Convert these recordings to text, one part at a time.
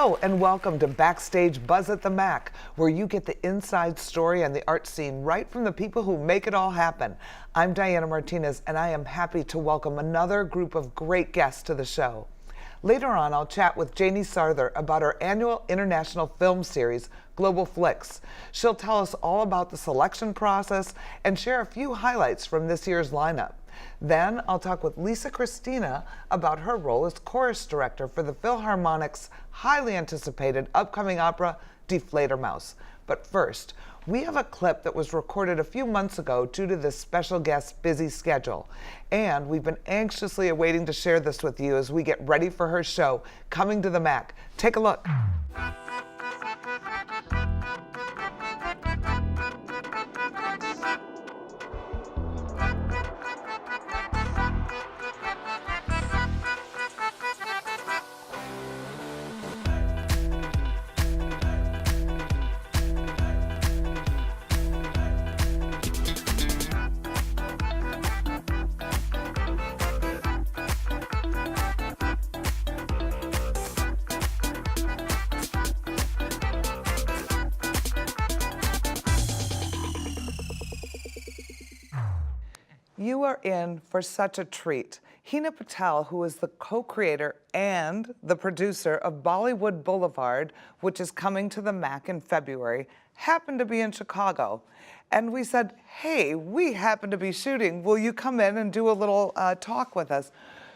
Hello and welcome to Backstage Buzz at the Mac, where you get the inside story and the art scene right from the people who make it all happen. I'm Diana Martinez and I am happy to welcome another group of great guests to the show. Later on, I'll chat with Janey Sarther about her annual international film series, Global Flicks. She'll tell us all about the selection process and share a few highlights from this year's lineup. Then I'll talk with Kristina about her role as chorus director for the Philharmonic's highly anticipated upcoming opera, Die Fledermaus. But first, we have a clip that was recorded a few months ago due to this special guest's busy schedule. And we've been anxiously awaiting to share this with you as we get ready for her show, Coming to the Mac. Take a look. You are in for such a treat. Heena Patel, who is the co-creator and the producer of Bollywood Boulevard, which is coming to the Mac in February, happened to be in Chicago. And we said, hey, we happen to be shooting. Will you come in and do a little talk with us?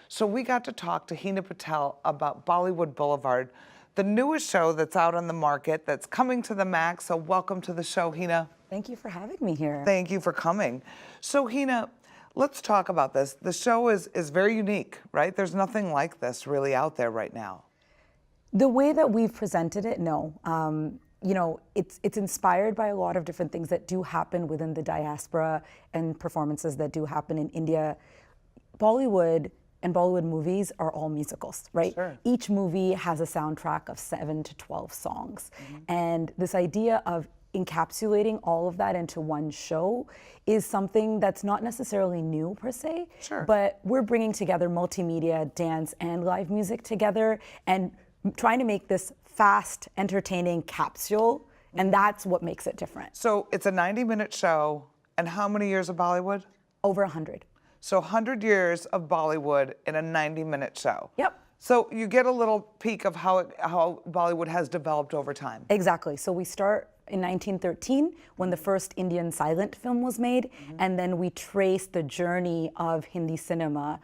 So we got to talk to Heena Patel about Bollywood Boulevard, the newest show that's out on the market that's coming to the Mac. So welcome to the show, Heena. Thank you for having me here. Thank you for coming. So Heena, let's talk about this. The show is very unique, right? There's nothing like this really out there right now. The way that we've presented it, no. You know, it's inspired by a lot of different things that do happen within the diaspora and performances that do happen in India. Bollywood and Bollywood movies are all musicals, right? Sure. Each movie has a soundtrack of 7 to 12 songs. And this idea of encapsulating all of that into one show is something that's not necessarily new per se, Sure. but we're bringing together multimedia, dance, and live music together and trying to make this fast, entertaining capsule, and that's what makes it different. So it's a 90-minute show, and how many years of Bollywood? Over 100. So 100 years of Bollywood in a 90-minute show. Yep. So you get a little peek of how Bollywood has developed over time. Exactly. So we start in 1913 when the first Indian silent film was made, and then we trace the journey of Hindi cinema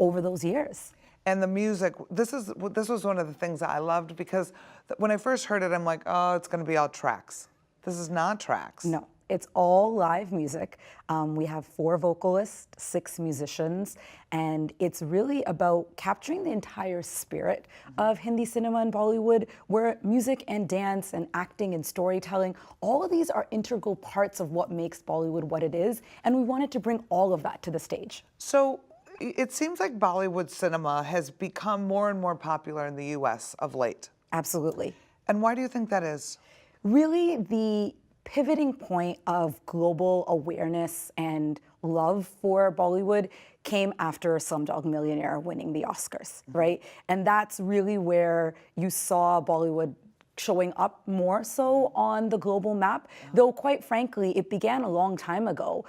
over those years. And the music, this was one of the things that I loved, because when I first heard it, I'm like, oh, it's going to be all tracks. This is not tracks. No, it's all live music. We have 4 vocalists, 6 musicians, and it's really about capturing the entire spirit of Hindi cinema and Bollywood, where music and dance and acting and storytelling, all of these are integral parts of what makes Bollywood what it is, and we wanted to bring all of that to the stage. So it seems like Bollywood cinema has become more and more popular in the U.S. of late. Absolutely. And why do you think that is? Really, the pivoting point of global awareness and love for Bollywood came after Slumdog Millionaire winning the Oscars, right? And that's really where you saw Bollywood showing up more so on the global map, though quite frankly, it began a long time ago.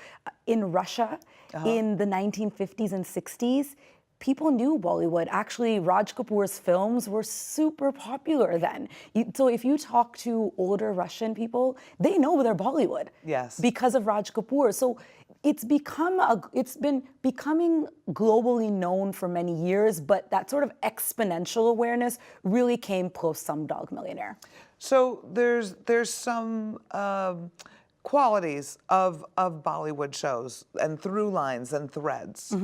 In Russia, in the 1950s and 60s, people knew Bollywood. Actually, Raj Kapoor's films were super popular then. So if you talk to older Russian people, they know they're Bollywood. Yes. Because of Raj Kapoor. So it's been becoming globally known for many years, but that sort of exponential awareness really came post Slumdog Millionaire. So there's some qualities of Bollywood shows and through lines and threads.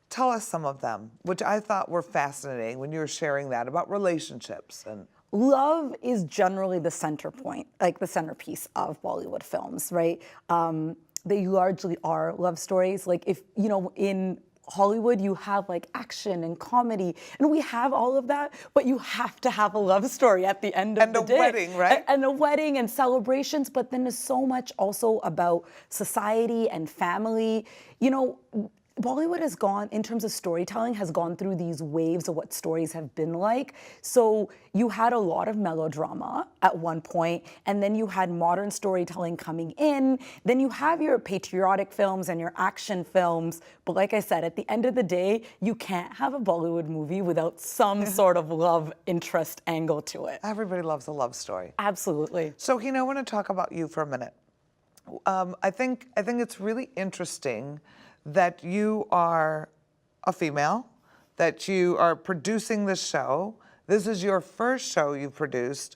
Tell us some of them, which I thought were fascinating when you were sharing that about relationships. And love is generally the center point, like the centerpiece of Bollywood films, right? They largely are love stories. Like if, you know, in Hollywood, you have like action and comedy, and we have all of that, but you have to have a love story at the end of the day. And a wedding, right? And a wedding and celebrations, but then there's so much also about society and family. You know, Bollywood has gone, in terms of storytelling, has gone through these waves of what stories have been like. So you had a lot of melodrama at one point, and then you had modern storytelling coming in. Then you have your patriotic films and your action films. But like I said, at the end of the day, you can't have a Bollywood movie without some sort of love interest angle to it. Everybody loves a love story. Absolutely. So, Heena, I want to talk about you for a minute. I think it's really interesting that you are a female, that you are producing this show. This is your first show you've produced,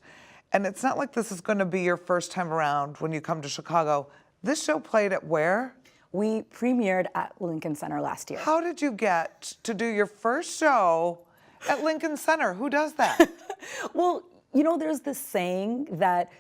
and it's not like this is going to be your first time around when you come to Chicago. This show played at where? We premiered at Lincoln Center last year. How did you get to do your first show at Lincoln Center? Who does that? Well, you know, there's this saying that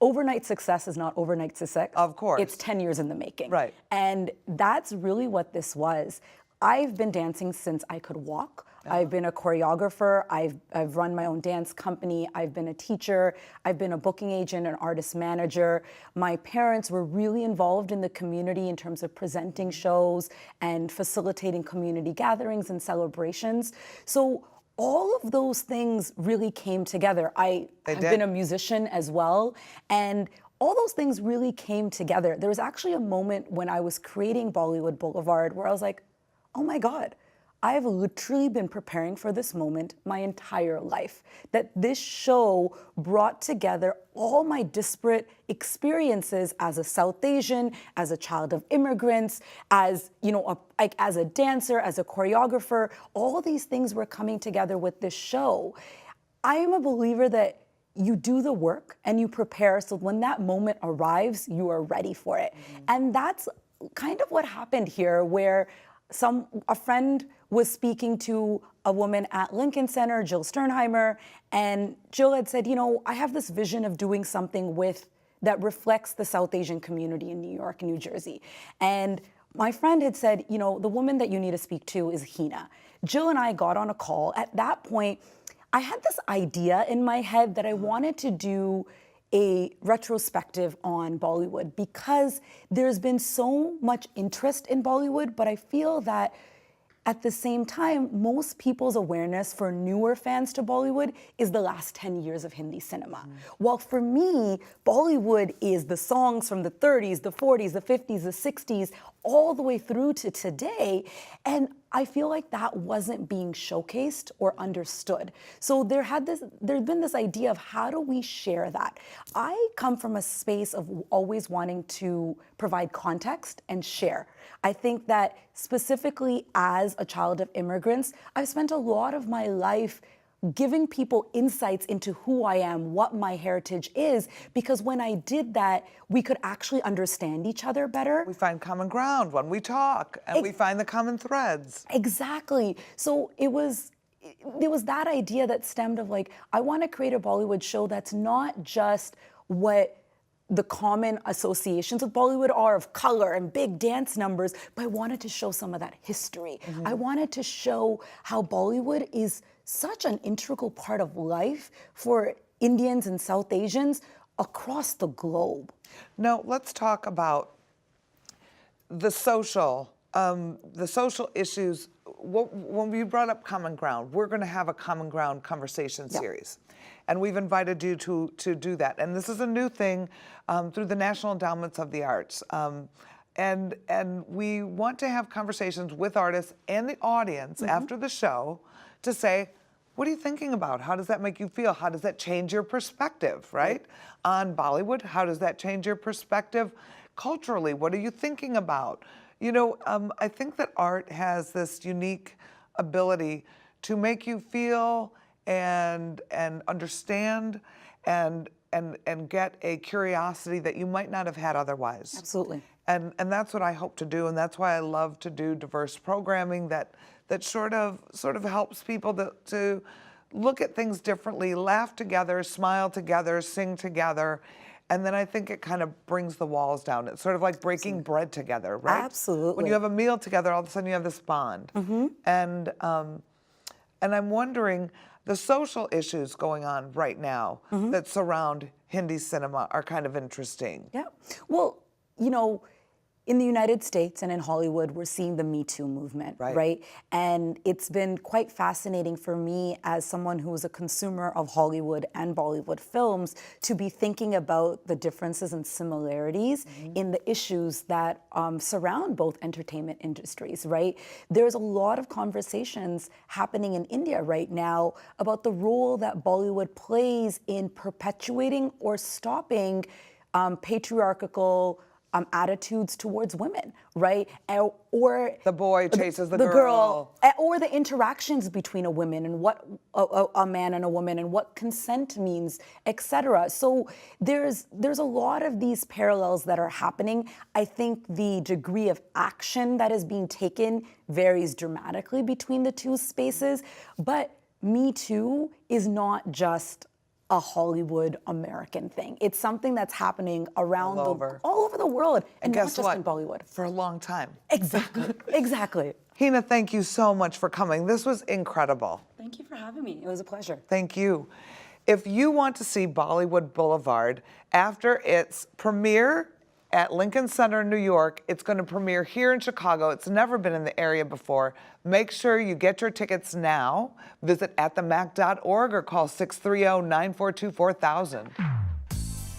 overnight success is not overnight success. Of course. It's 10 years in the making. Right. And that's really what this was. I've been dancing since I could walk. I've been a choreographer. I've run my own dance company. I've been a teacher. I've been a booking agent, an artist manager. My parents were really involved in the community in terms of presenting shows and facilitating community gatherings and celebrations. So all of those things really came together. I've been a musician as well, and all those things really came together. There was actually a moment when I was creating Bollywood Boulevard where I was like, oh my God, I've literally been preparing for this moment my entire life. That this show brought together all my disparate experiences as a South Asian, as a child of immigrants, as as a dancer, as a choreographer. All these things were coming together with this show. I am a believer that you do the work and you prepare so when that moment arrives, you are ready for it. And that's kind of what happened here, where a friend was speaking to a woman at Lincoln Center, Jill Sternheimer, and Jill had said, I have this vision of doing something that reflects the South Asian community in New York, New Jersey. And my friend had said, the woman that you need to speak to is Heena. Jill and I got on a call. At that point, I had this idea in my head that I wanted to do a retrospective on Bollywood because there's been so much interest in Bollywood, but I feel that at the same time, most people's awareness for newer fans to Bollywood is the last 10 years of Hindi cinema. While for me, Bollywood is the songs from the 30s, the 40s, the 50s, the 60s, all the way through to today. And I feel like that wasn't being showcased or understood. So there's been this idea of how do we share that? I come from a space of always wanting to provide context and share. I think that specifically as a child of immigrants, I've spent a lot of my life giving people insights into who I am, what my heritage is, because when I did that, we could actually understand each other better. We find common ground when we talk, and we find the common threads. Exactly. So there was that idea that stemmed of I want to create a Bollywood show that's not just what the common associations with Bollywood are of color and big dance numbers, but I wanted to show some of that history. I wanted to show how Bollywood is such an integral part of life for Indians and South Asians across the globe. Now, let's talk about the social issues. When we brought up common ground, we're going to have a common ground conversation series. And we've invited you to do that. And this is a new thing through the National Endowments of the Arts. And we want to have conversations with artists and the audience after the show to say, what are you thinking about? How does that make you feel? How does that change your perspective, right? On Bollywood, how does that change your perspective culturally? What are you thinking about? I think that art has this unique ability to make you feel and understand and get a curiosity that you might not have had otherwise. Absolutely. And that's what I hope to do, and that's why I love to do diverse programming that sort of helps people to look at things differently, laugh together, smile together, sing together. And then I think it kind of brings the walls down. It's sort of like breaking bread together, right? Absolutely. When you have a meal together, all of a sudden you have this bond. And I'm wondering, the social issues going on right now that surround Hindi cinema are kind of interesting. Yeah. Well, in the United States and in Hollywood, we're seeing the Me Too movement, right? And it's been quite fascinating for me as someone who is a consumer of Hollywood and Bollywood films to be thinking about the differences and similarities in the issues that surround both entertainment industries, right? There's a lot of conversations happening in India right now about the role that Bollywood plays in perpetuating or stopping patriarchal attitudes towards women, right? Or the boy chases the girl. Or the interactions between a woman and what a man and a woman and what consent means, etc. So there's a lot of these parallels that are happening. I think the degree of action that is being taken varies dramatically between the two spaces, but Me Too is not just a Hollywood American thing. It's something that's happening around all over the world, and not just in Bollywood. For a long time. Exactly, exactly. Heena, thank you so much for coming. This was incredible. Thank you for having me. It was a pleasure. Thank you. If you want to see Bollywood Boulevard after its premiere at Lincoln Center in New York, it's going to premiere here in Chicago. It's never been in the area before. Make sure you get your tickets now. Visit atthemac.org or call 630-942-4000.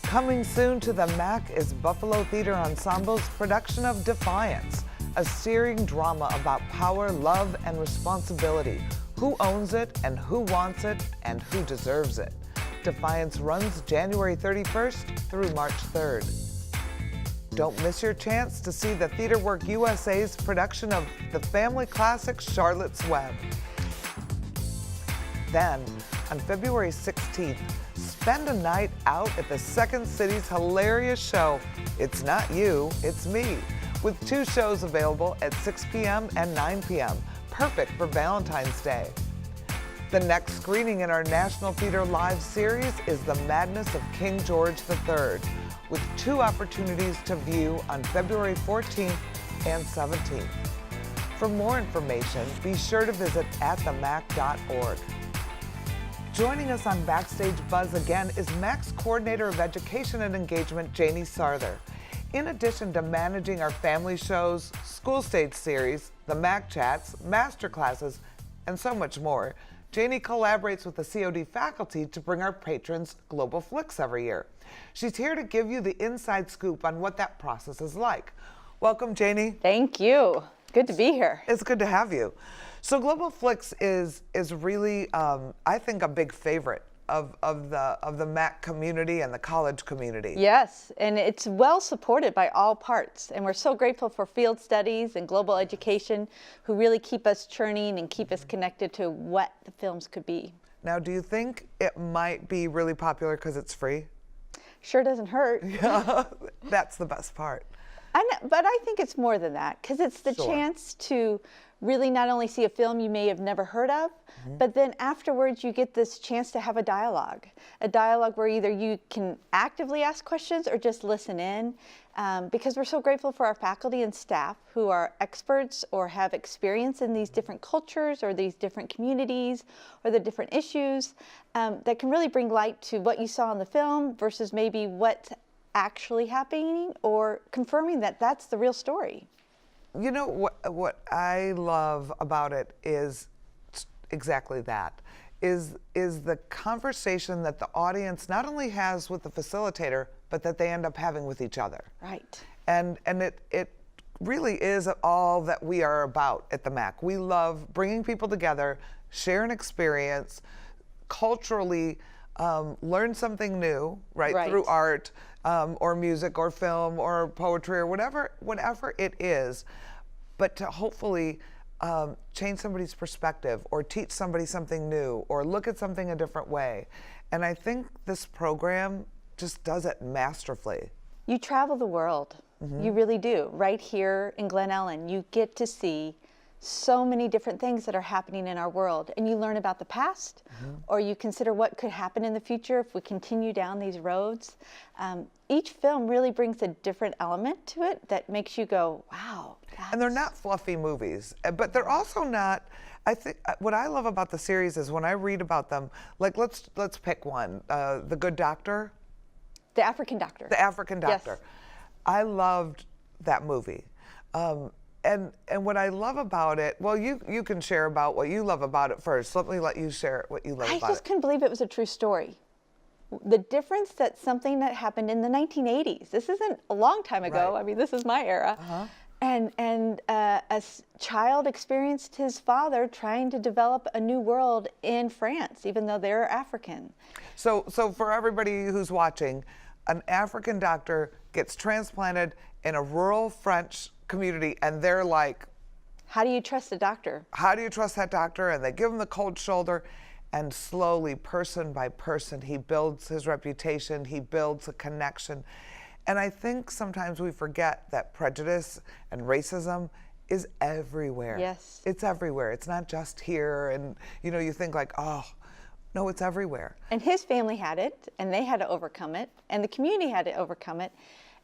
Coming soon to the Mac is Buffalo Theater Ensemble's production of Defiance, a searing drama about power, love, and responsibility. Who owns it and who wants it and who deserves it. Defiance runs January 31st through March 3rd. Don't miss your chance to see the TheaterWork USA's production of the family classic Charlotte's Web. Then, on February 16th, spend a night out at the Second City's hilarious show, It's Not You, It's Me, with 2 shows available at 6 p.m. and 9 p.m., perfect for Valentine's Day. The next screening in our National Theater Live series is The Madness of King George III, with 2 opportunities to view on February 14th and 17th. For more information, be sure to visit atthemac.org. Joining us on Backstage Buzz again is MAC's Coordinator of Education and Engagement, Janey Sarther. In addition to managing our family shows, school stage series, the MAC Chats, master classes, and so much more, Janey collaborates with the COD faculty to bring our patrons Global Flicks every year. She's here to give you the inside scoop on what that process is like. Welcome, Janey. Thank you. Good to be here. It's good to have you. So Global Flicks is really, I think, a big favorite of the MAC community and the college community. Yes, and it's well supported by all parts. And we're so grateful for field studies and global education who really keep us churning and keep us connected to what the films could be. Now, do you think it might be really popular because it's free? Sure doesn't hurt. Yeah, that's the best part. But I think it's more than that, because it's the chance to really not only see a film you may have never heard of, but then afterwards you get this chance to have a dialogue where either you can actively ask questions or just listen in, because we're so grateful for our faculty and staff who are experts or have experience in these different cultures or these different communities or the different issues that can really bring light to what you saw in the film versus maybe what's actually happening or confirming that that's the real story. You know, what I love about it is exactly that, is the conversation that the audience not only has with the facilitator, but that they end up having with each other. Right. And it really is all that we are about at the MAC. We love bringing people together, share an experience, culturally learn something new, right. Through art or music or film or poetry or whatever it is, but to hopefully change somebody's perspective or teach somebody something new or look at something a different way. And I think this program just does it masterfully. You travel the world. You really do. Right here in Glen Ellen, you get to see so many different things that are happening in our world, and you learn about the past, or you consider what could happen in the future if we continue down these roads. Each film really brings a different element to it that makes you go, wow. And they're not fluffy movies, but they're also not, I think, what I love about the series is when I read about them, like let's pick one, The Good Doctor. The African Doctor. The African Doctor. Yes. I loved that movie. And what I love about it, well, you can share about what you love about it first. Let me let you share what you love about it. I just couldn't believe it was a true story. The difference that something that happened in the 1980s, this isn't a long time ago, Right. I mean, this is my era, and child experienced his father trying to develop a new world in France, even though they're African. So for everybody who's watching, an African doctor gets transplanted in a rural French community, and they're like, how do you trust a doctor? how do you trust that doctor? And they give him the cold shoulder, and slowly, person by person, he builds his reputation, he builds a connection. And I think sometimes we forget that prejudice and racism is everywhere. Yes. It's everywhere. It's not just here. And you think like, oh, no, it's everywhere. And his family had it, and they had to overcome it, and the community had to overcome it.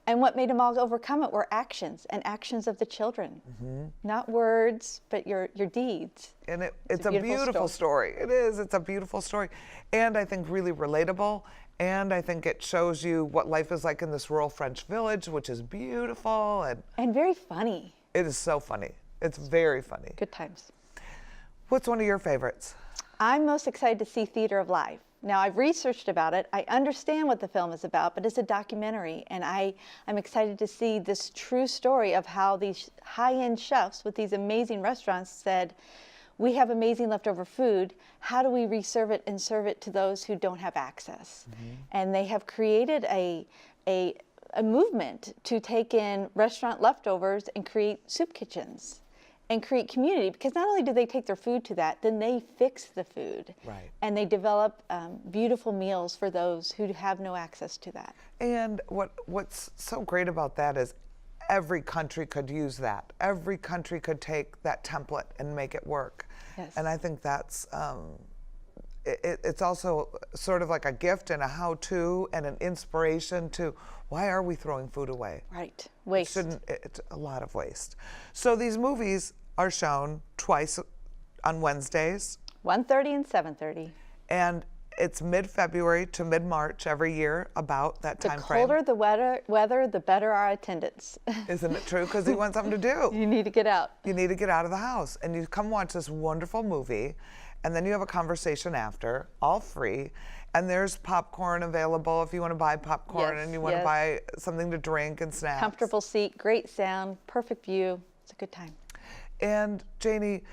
And what made them all overcome it were actions, and actions of the children. Not words, but your deeds. And it's a beautiful story. It is. It's a beautiful story. And I think really relatable. And I think it shows you what life is like in this rural French village, which is beautiful. And very funny. It is so funny. It's very funny. Good times. What's one of your favorites? I'm most excited to see Theater of Life. Now, I've researched about it. I understand what the film is about, but it's a documentary, and I'm excited to see this true story of how these high-end chefs with these amazing restaurants said, we have amazing leftover food. How do we reserve it and serve it to those who don't have access? And they have created a movement to take in restaurant leftovers and create soup kitchens and create community, because not only do they take their food to that, then they fix the food. Right. And they develop beautiful meals for those who have no access to that. And what's so great about that is every country could use that. Every country could take that template and make it work. Yes. And I think that's, it's also sort of like a gift and a how-to and an inspiration to why are we throwing food away? Right, waste. It's a lot of waste. So these movies are shown twice on Wednesdays. 1:30 and 7:30. And it's mid-February to mid-March every year, about that time frame. The colder the weather, the better our attendance. Isn't it true? Because you want something to do. You need to get out. You need to get out of the house. And you come watch this wonderful movie, and then you have a conversation after, all free. And there's popcorn available if you want to buy popcorn Yes, and you want to yes. buy something to drink and snacks. Comfortable seat, great sound, perfect view. It's a good time. And Janey,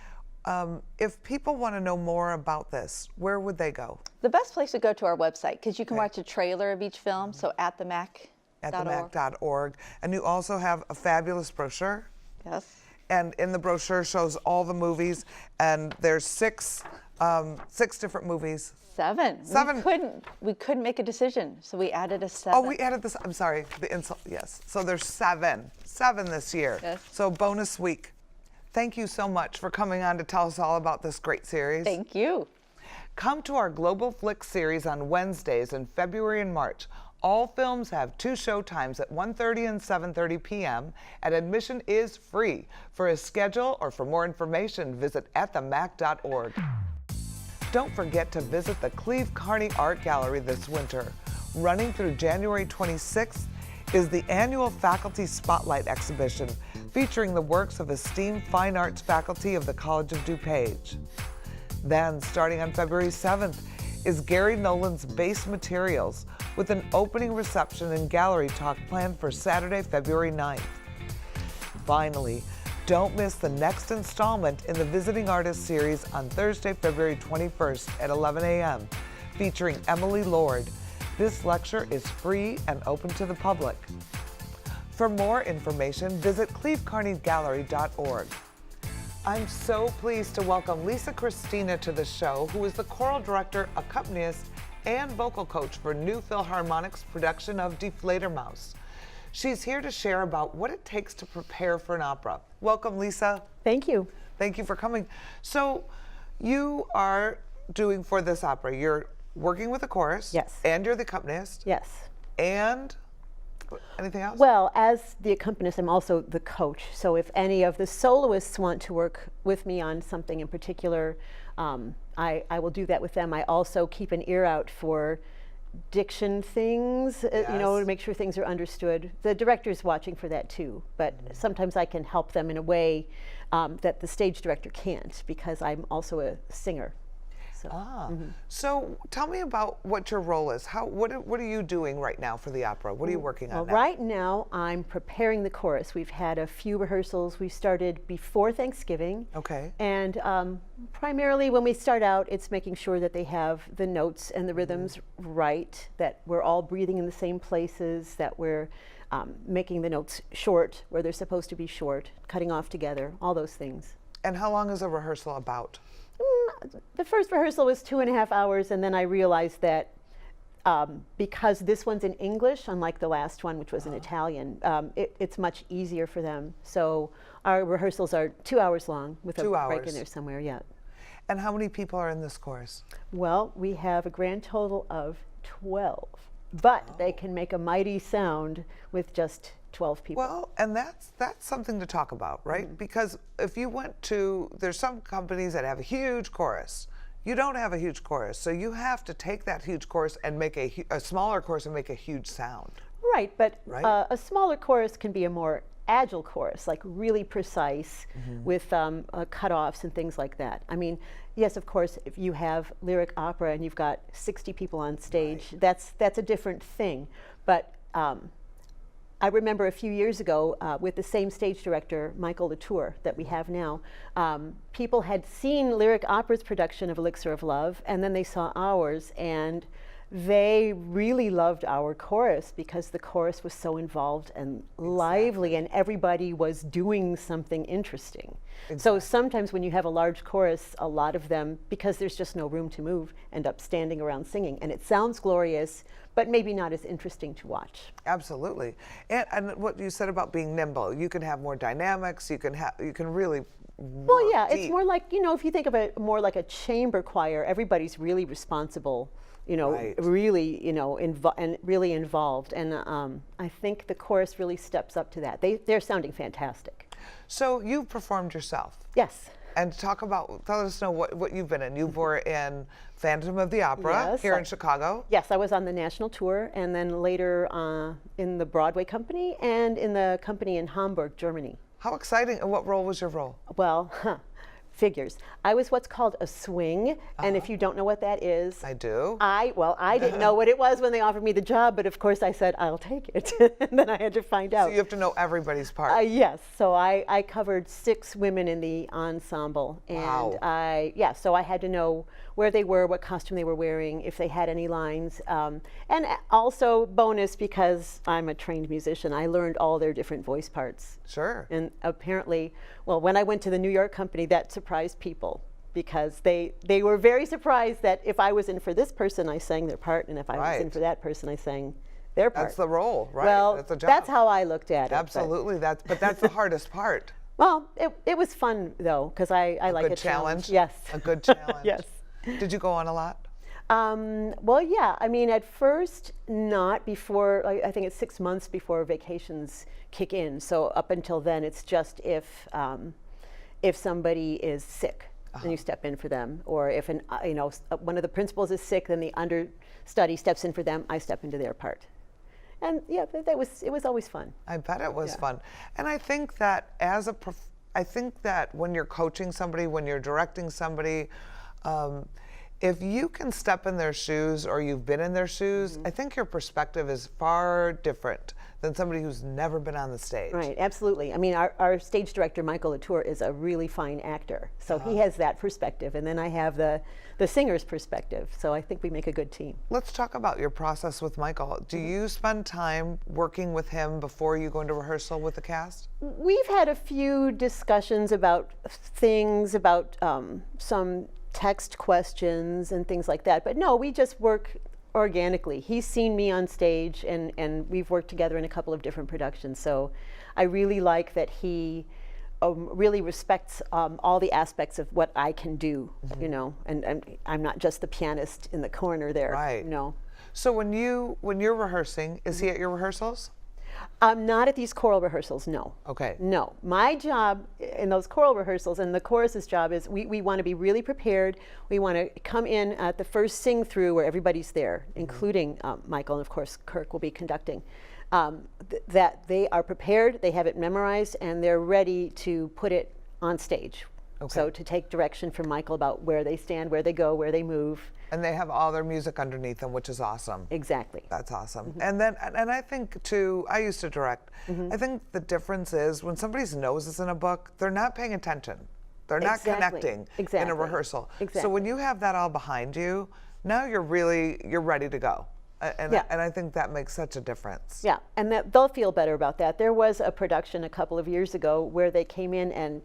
if people want to know more about this, where would they go? The best place to go to our website, because you can watch a trailer of each film, so atthemac.org. Atthemac.org. And you also have a fabulous brochure. Yes. And in the brochure shows all the movies, and there's six different movies. Seven. We couldn't make a decision, so we added a 7. Oh, we added this. I'm sorry. Yes. So there's 7 this year. Yes. So bonus week. Thank you so much for coming on to tell us all about this great series. Thank you. Come to our Global Flick series on Wednesdays in February and March. All films have 2 show times at 1:30 and 7:30 p.m. and admission is free. For a schedule or for more information, visit atthemac.org. Don't forget to visit the Cleve Carney Art Gallery this winter. Running through January 26th is the annual Faculty Spotlight exhibition featuring the works of esteemed fine arts faculty of the College of DuPage. Then, starting on February 7th, is Gary Nolan's Base Materials with an opening reception and gallery talk planned for Saturday, February 9th. Finally, don't miss the next installment in the Visiting Artist series on Thursday, February 21st at 11 a.m., featuring Emily Lord. This lecture is free and open to the public. For more information, visit clevecarneygallery.org. I'm so pleased to welcome Lisa Kristina to the show, who is the choral director, accompanist, and vocal coach for New Philharmonic's production of Deflator Mouse. She's here to share about what it takes to prepare for an opera. Welcome, Lisa. Thank you. Thank you for coming. So you are doing for this opera, you're working with the chorus. Yes. And you're the accompanist. Yes. And anything else? Well, as the accompanist, I'm also the coach. So if any of the soloists want to work with me on something in particular, I will do that with them. I also keep an ear out for diction things, you know, to make sure things are understood. The director's watching for that too, but sometimes I can help them in a way that the stage director can't, because I'm also a singer. So, so tell me about what your role is. What are you doing right now for the opera? What are you working on now? Right now, I'm preparing the chorus. We've had a few rehearsals. We started before Thanksgiving. Okay. And primarily when we start out, it's making sure that they have the notes and the rhythms right, that we're all breathing in the same places, that we're making the notes short where they're supposed to be short, cutting off together, all those things. And how long is a rehearsal about? The first rehearsal was 2.5 hours, and then I realized that because this one's in English, unlike the last one, which was in Italian, it's much easier for them. So our rehearsals are 2 hours long with a break in there somewhere, yeah. And how many people are in this chorus? Well, we have a grand total of 12, but they can make a mighty sound with just 12 people. Well, and that's something to talk about, right? Because if you went to, there's some companies that have a huge chorus. You don't have a huge chorus, so you have to take that huge chorus and make a smaller chorus and make a huge sound. Right, but a smaller chorus can be a more agile chorus, like really precise with cutoffs and things like that. I mean, yes, of course, if you have lyric opera and you've got 60 people on stage, that's a different thing. But I remember a few years ago with the same stage director, Michael Latour, that we have now, people had seen Lyric Opera's production of Elixir of Love, and then they saw ours, and they really loved our chorus because the chorus was so involved and lively, and everybody was doing something interesting. So sometimes when you have a large chorus, a lot of them, because there's just no room to move, end up standing around singing, and it sounds glorious, but maybe not as interesting to watch. Absolutely. And what you said about being nimble, you can have more dynamics, you can really well, yeah, deep. It's more like, you know, if you think of it more like a chamber choir, everybody's really responsible, you know, really, you know, and really involved. And I think the chorus really steps up to that. They're sounding fantastic. So you've performed yourself. Yes. And tell us know what you've been in. You were in Phantom of the Opera here in Chicago. Yes, I was on the national tour, and then later in the Broadway company and in the company in Hamburg, Germany. How exciting. And what role was your role? Well, figures. I was what's called a swing, and if you don't know what that is, I do. I didn't know what it was when they offered me the job, but of course I said I'll take it, and then I had to find out. So you have to know everybody's part. Yes, so I covered 6 women in the ensemble, and so I had to know where they were, what costume they were wearing, if they had any lines, and also bonus, because I'm a trained musician, I learned all their different voice parts. Sure. And apparently, well, when I went to the New York company, that surprised people, because they were very surprised that if I was in for this person, I sang their part, and if I was in for that person, I sang their part. That's the role, right? Well, that's the job. That's how I looked at it. Absolutely, but that's the hardest part. Well, it was fun though, because I like a challenge. Yes. A good challenge. Yes. Did you go on a lot? Well, yeah. I mean, at first, not before. I think it's 6 months before vacations kick in. So up until then, it's just if somebody is sick, then you step in for them, or if one of the principals is sick, then the understudy steps in for them. I step into their part. And yeah, it was always fun. I bet it was fun. And I think that I think that when you're coaching somebody, when you're directing somebody, if you can step in their shoes, or you've been in their shoes, I think your perspective is far different than somebody who's never been on the stage. Right, absolutely. I mean, our stage director, Michael Latour, is a really fine actor. So he has that perspective, and then I have the singer's perspective. So I think we make a good team. Let's talk about your process with Michael. Do you spend time working with him before you go into rehearsal with the cast? We've had a few discussions about things, about some text questions and things like that. But no, we just work organically. He's seen me on stage, and we've worked together in a couple of different productions. So I really like that he really respects all the aspects of what I can do, you know, and I'm not just the pianist in the corner there. Right. No. So when you're rehearsing, is he at your rehearsals? Not at these choral rehearsals, no. Okay. No. My job in those choral rehearsals, and the chorus's job, is we want to be really prepared. We want to come in at the first sing through where everybody's there, including Michael, and of course Kirk will be conducting. That they are prepared, they have it memorized, and they're ready to put it on stage. Okay. So to take direction from Michael about where they stand, where they go, where they move. And they have all their music underneath them, which is awesome. Exactly. That's awesome. And then, and I think too, I used to direct. I think the difference is when somebody's nose is in a book, they're not paying attention. They're not connecting in a rehearsal. So when you have that all behind you, now you're ready to go. And I think that makes such a difference. Yeah, and that they'll feel better about that. There was a production a couple of years ago where they came in and,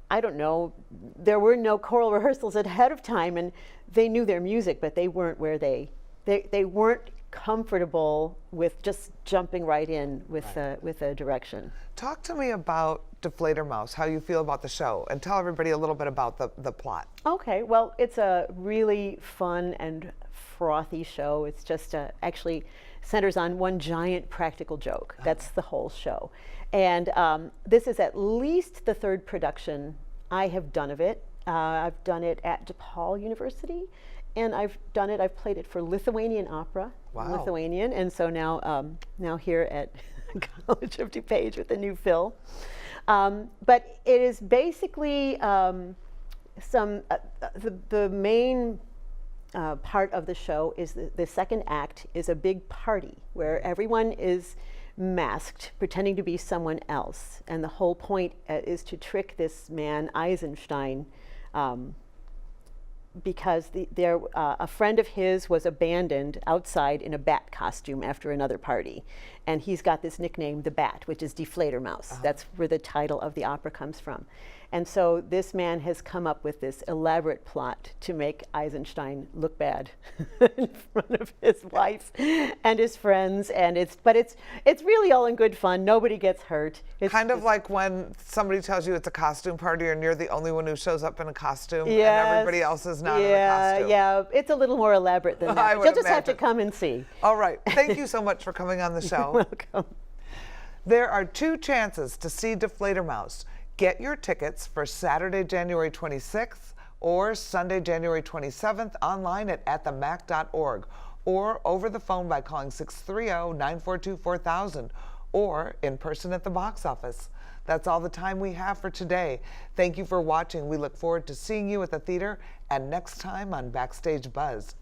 I don't know, there were no choral rehearsals ahead of time, and they knew their music, but they weren't where they weren't comfortable with just jumping right in with a direction. Talk to me about Deflator Mouse, how you feel about the show, and tell everybody a little bit about the plot. Okay, well, it's a really fun and frothy show. It's just actually centers on one giant practical joke. That's the whole show. And this is at least the third production I have done of it. I've done it at DePaul University, and I've played it for Lithuanian opera, Lithuanian, and so now here at College of DuPage with a new fill. But it is basically the main part of the show is the second act is a big party where everyone is masked, pretending to be someone else. And the whole point is to trick this man, Eisenstein, because a friend of his was abandoned outside in a bat costume after another party. And he's got this nickname, the Bat, which is Deflator Mouse. That's where the title of the opera comes from. And so this man has come up with this elaborate plot to make Eisenstein look bad in front of his wife and his friends. And it's really all in good fun. Nobody gets hurt. It's kind of like when somebody tells you it's a costume party and you're the only one who shows up in a costume and everybody else is not in a costume. Yeah, it's a little more elaborate than that. You'll just have to come and see. All right. Thank you so much for coming on the show. You're welcome. There are 2 chances to see Deflator Mouse. Get your tickets for Saturday, January 26th or Sunday, January 27th online at themac.org or over the phone by calling 630-942-4000 or in person at the box office. That's all the time we have for today. Thank you for watching. We look forward to seeing you at the theater and next time on Backstage Buzz.